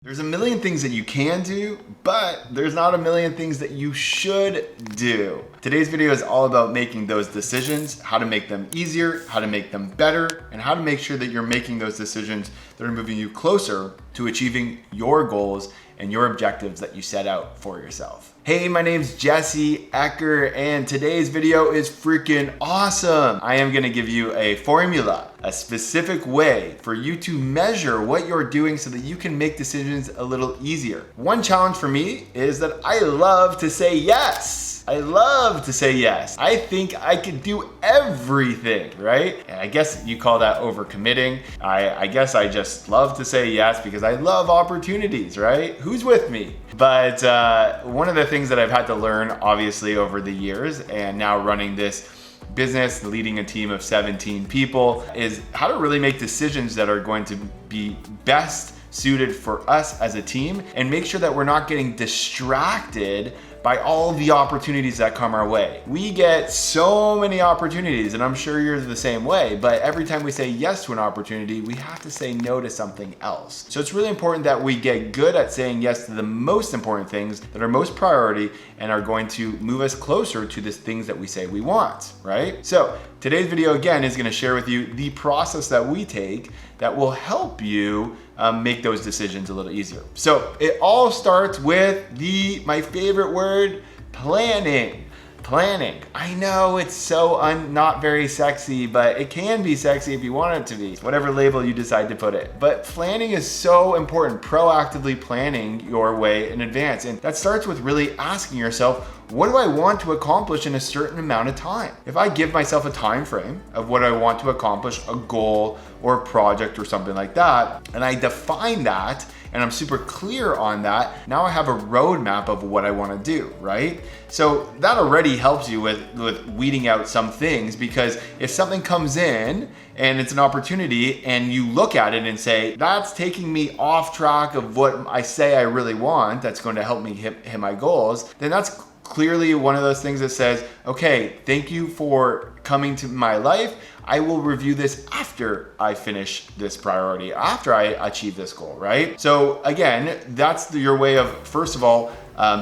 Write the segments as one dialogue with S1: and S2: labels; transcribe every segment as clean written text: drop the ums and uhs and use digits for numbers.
S1: There's a million things that you can do, but there's not a million things that you should do. Today's video is all about making those decisions, how to make them easier, how to make them better, and how to make sure that you're making those decisions that are moving you closer to achieving your goals and your objectives that you set out for yourself. Hey, my name's Jesse Eker, and today's video is freaking awesome. I am gonna give you a formula, a specific way for you to measure what you're doing so that you can make decisions a little easier. One challenge for me is that I love to say yes. I love to say yes. I think I could do everything, right? And I guess you call that overcommitting. I guess I just love to say yes because I love opportunities, right? Who's with me? But one of the things that I've had to learn, obviously, over the years and now running this business, leading a team of 17 people, is how to really make decisions that are going to be best suited for us as a team and make sure that we're not getting distracted by all the opportunities that come our way. We get so many opportunities, and I'm sure you're the same way, but every time we say yes to an opportunity, we have to say no to something else. So it's really important that we get good at saying yes to the most important things that are most priority and are going to move us closer to the things that we say we want, right? So today's video, again, is gonna share with you the process that we take that will help you make those decisions a little easier. So it all starts with my favorite word, planning. Planning. I know it's so not very sexy, but it can be sexy if you want it to be, whatever label you decide to put it. But planning is so important, proactively planning your way in advance. And that starts with really asking yourself, what do I want to accomplish in a certain amount of time? If I give myself a time frame of what I want to accomplish, a goal or a project or something like that, and I define that, and I'm super clear on that, now I have a roadmap of what I want to do, right? So that already helps you with weeding out some things, because if something comes in and it's an opportunity and you look at it and say, that's taking me off track of what I say I really want, that's going to help me hit my goals, then that's clearly one of those things that says, okay, thank you for coming to my life. I will review this after I finish this priority, after I achieve this goal, right? So again, that's your way of, first of all,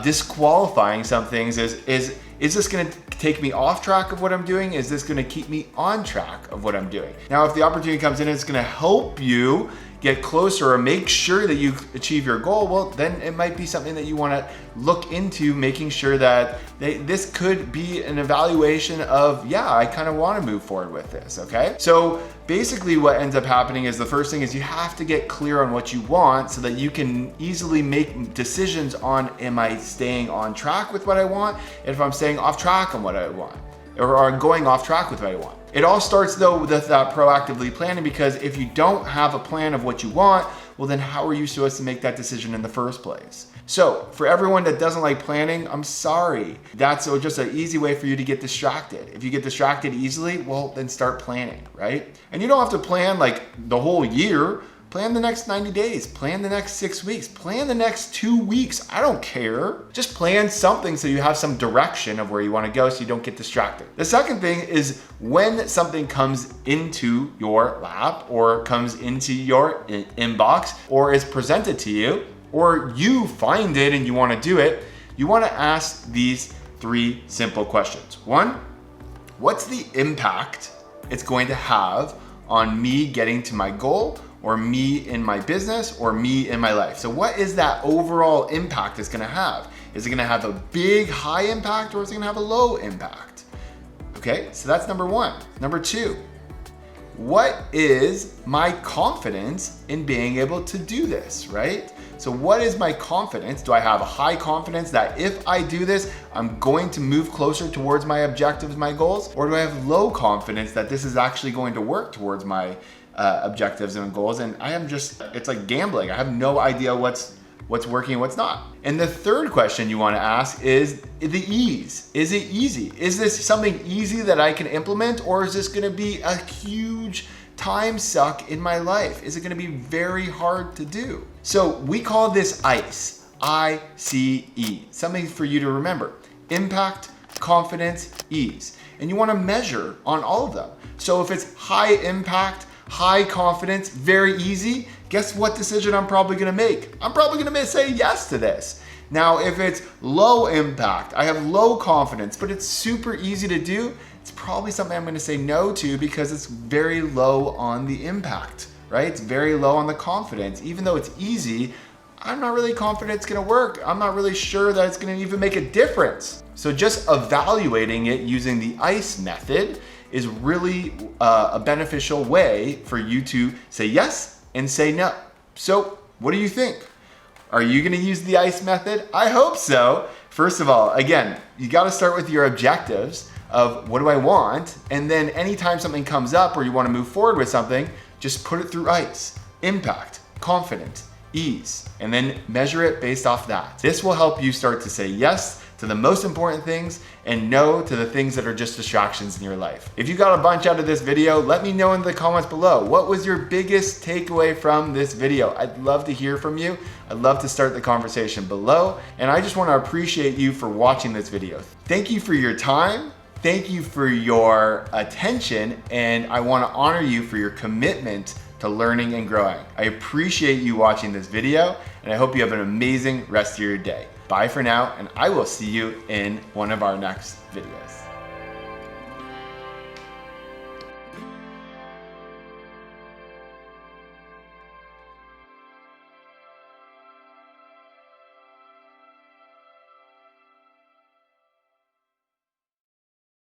S1: disqualifying some things. Is this gonna take me off track of what I'm doing? Is this gonna keep me on track of what I'm doing? Now, if the opportunity comes in and it's gonna help you get closer or make sure that you achieve your goal, well, then it might be something that you wanna look into, making sure that this could be an evaluation of, yeah, I kind of wanna move forward with this, okay? So basically what ends up happening is, the first thing is you have to get clear on what you want so that you can easily make decisions on, am I staying on track with what I want? And if I'm staying off track on what I want, or going off track with what I want. It all starts though with that proactively planning, because if you don't have a plan of what you want, well then how are you supposed to make that decision in the first place? So for everyone that doesn't like planning, I'm sorry. That's just an easy way for you to get distracted. If you get distracted easily, well then start planning, right? And you don't have to plan like the whole year. Plan the next 90 days, plan the next 6 weeks, plan the next 2 weeks. I don't care. Just plan something so you have some direction of where you want to go so you don't get distracted. The second thing is, when something comes into your lap or comes into your inbox or is presented to you, or you find it and you want to do it, you want to ask these 3 simple questions. 1, what's the impact it's going to have on me getting to my goal, or me in my business, or me in my life? So what is that overall impact it's gonna have? Is it gonna have a big, high impact, or is it gonna have a low impact? Okay, so that's number 1. Number 2, what is my confidence in being able to do this, right? So what is my confidence? Do I have a high confidence that if I do this, I'm going to move closer towards my objectives, my goals? Or do I have low confidence that this is actually going to work towards my objectives and goals? And it's like gambling. I have no idea what's working and what's not. And the third question you want to ask is the ease. Is it easy? Is this something easy that I can implement, or is this going to be a huge time suck in my life? Is it going to be very hard to do? So we call this ICE, I-C-E, something for you to remember: impact, confidence, ease. And you want to measure on all of them. So if it's high impact, high confidence, very easy, guess what decision I'm probably gonna make? I'm probably gonna say yes to this. Now, if it's low impact, I have low confidence, but it's super easy to do, it's probably something I'm gonna say no to because it's very low on the impact, right? It's very low on the confidence. Even though it's easy, I'm not really confident it's gonna work. I'm not really sure that it's gonna even make a difference. So just evaluating it using the ICE method is really a beneficial way for you to say yes and say no. So what do you think? Are you gonna use the ICE method? I hope so. First of all, again, you gotta start with your objectives of what do I want? And then anytime something comes up or you wanna move forward with something, just put it through ICE. Impact, confident, ease, and then measure it based off that. This will help you start to say yes to the most important things and no to the things that are just distractions in your life. If you got a bunch out of this video, let me know in the comments below. What was your biggest takeaway from this video? I'd love to hear from you. I'd love to start the conversation below. And I just want to appreciate you for watching this video. Thank you for your time. Thank you for your attention. And I want to honor you for your commitment to learning and growing. I appreciate you watching this video, and I hope you have an amazing rest of your day. Bye for now, and I will see you in one of our next videos.